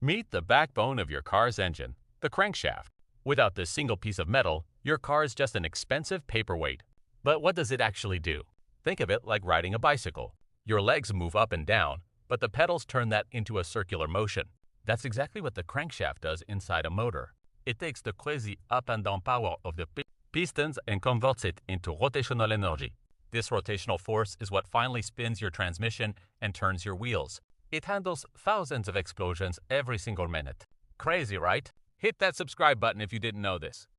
Meet the backbone of your car's engine, the crankshaft. Without this single piece of metal, your car is just an expensive paperweight. But what does it actually do? Think of it like riding a bicycle. Your legs move up and down, but the pedals turn that into a circular motion. That's exactly what the crankshaft does inside a motor. It takes the crazy up and down power of the pistons and converts it into rotational energy. This rotational force is what finally spins your transmission and turns your wheels. It handles thousands of explosions every single minute. Crazy, right? Hit that subscribe button if you didn't know this.